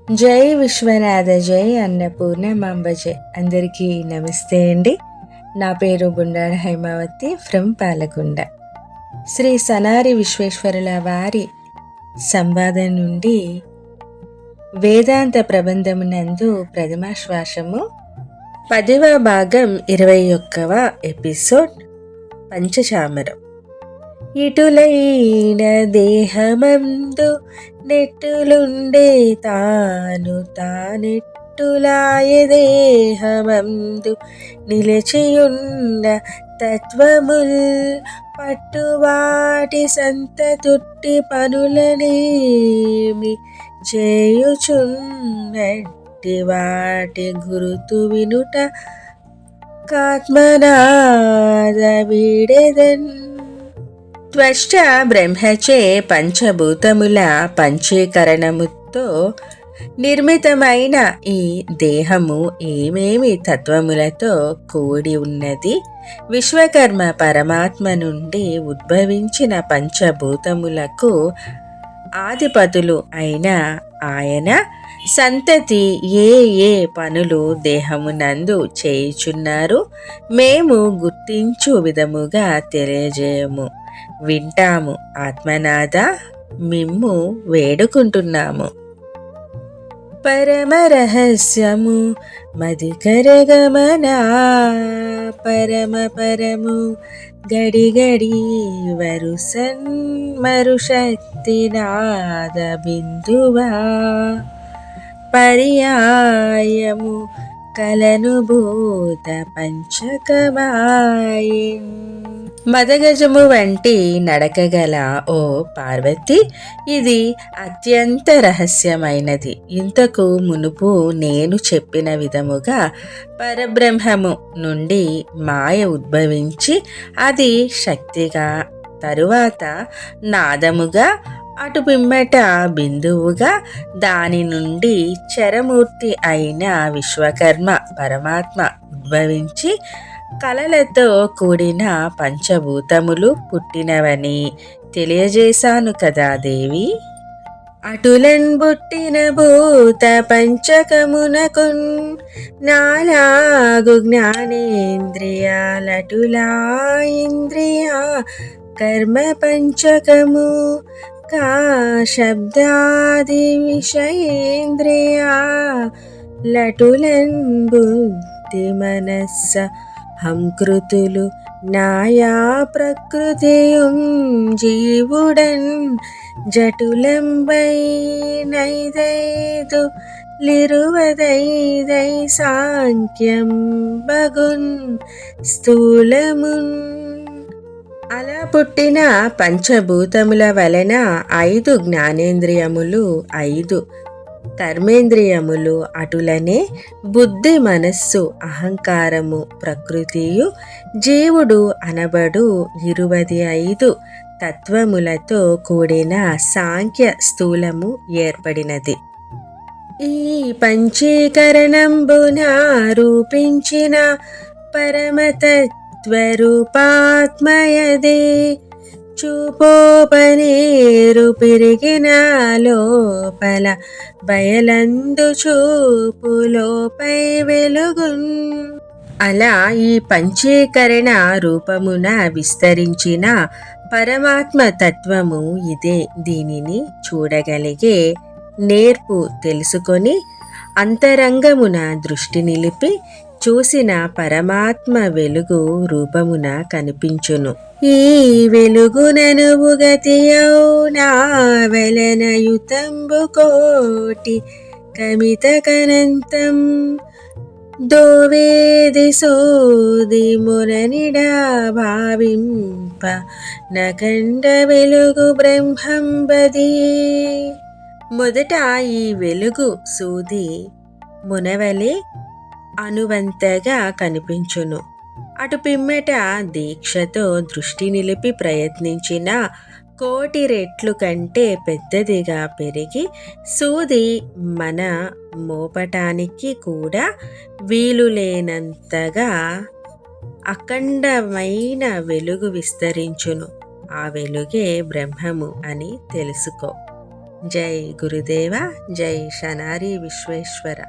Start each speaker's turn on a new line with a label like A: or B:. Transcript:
A: జై విశ్వనాథ జై అన్నపూర్ణమాంబ జై. అందరికీ నమస్తే అండి. నా పేరు బుండాడ హైమావతి ఫ్రమ్ పాలకొండ. శ్రీ సనారి విశ్వేశ్వరుల వారి సంవాదం నుండి వేదాంత ప్రబంధమునందు ప్రథమాశ్వాసము 10వ భాగం 21వ ఎపిసోడ్ పంచచామరం. ఇటులైన దేహమందు నెట్టులుండే తాను తానెట్టులాయ దేహమందు నిలిచియున్న తత్వముల్ పట్టువాటి సంతతుట్టి పనులనేమి చేయుచున్నట్టి వాటి గురుతు వినుట కాత్మనాద వీడెదన్. త్వష్ట బ్రహ్మచే పంచభూతముల పంచీకరణముతో నిర్మితమైన ఈ దేహము ఏమేమి తత్వములతో కూడి ఉన్నది? విశ్వకర్మ పరమాత్మ నుండి ఉద్భవించిన పంచభూతములకు ఆధిపతులు అయిన ఆయన సంతతి ఏ ఏ పనులు దేహమునందు చేయుచున్నారు మేము గుర్తించు విధముగా తెలియజేయము, వింటాము. ఆత్మనాథ మిమ్ము వేడుకుంటున్నాము. పరమ రహస్యము మదికరగమనా పరమ పరము గడి గడి వరుసన్ మరుశక్తి నాద బిందువా పర్యాయము కలనుభూత పంచకమాయన్. మదగజము వంటి నడకగల ఓ పార్వతి, ఇది అత్యంత రహస్యమైనది. ఇంతకు మునుపు నేను చెప్పిన విధముగా పరబ్రహ్మము నుండి మాయ ఉద్భవించి అది శక్తిగా, తరువాత నాదముగా, అటు పిమ్మట బిందువుగా, దాని నుండి చరమూర్తి అయిన విశ్వకర్మ పరమాత్మ ఉద్భవించి కలలతో కూడిన పంచభూతములు పుట్టినవని తెలియజేశాను కదా దేవి. అటులన్ పుట్టిన భూత పంచకమునకున్ నాలాగు జ్ఞానేంద్రియాలటులా ఇంద్రియ కర్మ పంచకము కా శబ్దాది విషయేంద్రియా లటులన్ బుద్ధి మనస్స హంకృతులు నాయా ప్రకృతియుం జీవుడన్ జటులంబై నైదైదు లిరువదైదై సాంఖ్యం బగున్ స్థూలమున్. అలా పుట్టిన పంచభూతముల వలన 5 జ్ఞానేంద్రియములు, 5 కర్మేంద్రియములు, అటులనే బుద్ధి, మనస్సు, అహంకారము, ప్రకృతియు, జీవుడు అనబడు 25 తత్వములతో కూడిన సాంఖ్య స్థూలము ఏర్పడినది. ఈ పంచీకరణంబున రూపించిన పరమతత్వరూపాత్మయదే చూపోపనేరు పెరిగిన లోపల బయలందు చూపులోపై వెలుగున్. అలా ఈ పంచీకరణ రూపమున విస్తరించిన పరమాత్మ తత్వము ఇదే. దీనిని చూడగలిగే నేర్పు తెలుసుకొని అంతరంగమున దృష్టి నిలిపి చూసిన పరమాత్మ వెలుగు రూపమున కనిపించును. ఈ వెలుగుననుభుగతియౌ నా వలనయుతంబు కోటి కమిత కనంతం దోవేది సోది మురనిడా భావింప నకండ వెలుగు బ్రహ్మంబది. మొదట ఈ వెలుగు సూది మునవలే అనువంతగా కనిపించును. అటు పిమ్మట దీక్షతో దృష్టి నిలిపి ప్రయత్నించిన 1,000,000 రెట్లు కంటే పెద్దదిగా పెరిగి సూది మన మోపటానికి కూడా వీలులేనంతగా అఖండమైన వెలుగు విస్తరించును. ఆ వెలుగే బ్రహ్మము అని తెలుసుకో. జై గురుదేవ, జై షనారి విశ్వేశ్వర.